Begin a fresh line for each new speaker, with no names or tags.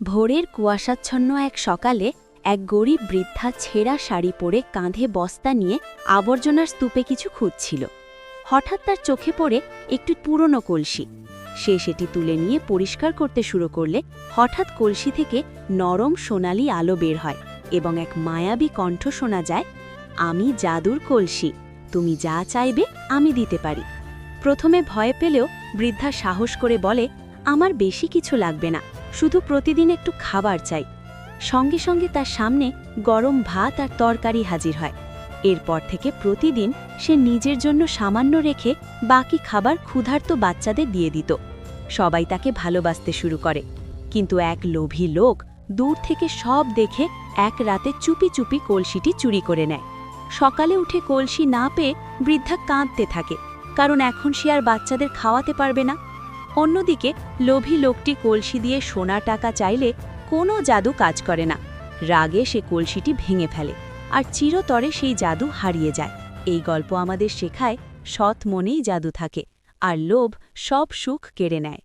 ভোরের কুয়াশাচ্ছন্ন এক সকালে এক গরিব বৃদ্ধা ছেঁড়া শাড়ি পরে কাঁধে বস্তা নিয়ে আবর্জনার স্তূপে কিছু খুঁজছিল। হঠাৎ তার চোখে পড়ে একটি পুরনো কলসি। সে সেটি তুলে নিয়ে পরিষ্কার করতে শুরু করলে হঠাৎ কলসি থেকে নরম সোনালি আলো বের হয় এবং এক মায়াবী কণ্ঠ শোনা যায়, আমি জাদুর কলসি, তুমি যা চাইবে আমি দিতে পারি। প্রথমে ভয় পেলেও বৃদ্ধা সাহস করে বলে, আমার বেশি কিছু লাগবে না, শুধু প্রতিদিন একটু খাবার চাই। সঙ্গে সঙ্গে তার সামনে গরম ভাত আর তরকারি হাজির হয়। এরপর থেকে প্রতিদিন সে নিজের জন্য সামান্য রেখে বাকি খাবার ক্ষুধার্ত বাচ্চাদের দিয়ে দিত। সবাই তাকে ভালোবাসতে শুরু করে। কিন্তু এক লোভী লোক দূর থেকে সব দেখে এক রাতে চুপি চুপি কলসিটি চুরি করে নেয়। সকালে উঠে কলসি না পেয়ে বৃদ্ধা কাঁদতে থাকে, কারণ এখন সে আর বাচ্চাদের খাওয়াতে পারবে না। অন্যদিকে লোভী লোকটি কলসি দিয়ে সোনার টাকা চাইলে কোনো জাদু কাজ করে না। রাগে সে কলসিটি ভেঙে ফেলে আর চিরতরে সেই জাদু হারিয়ে যায়। এই গল্প আমাদের শেখায়, সৎ মনেই জাদু থাকে আর লোভ সব সুখ কেড়ে নেয়।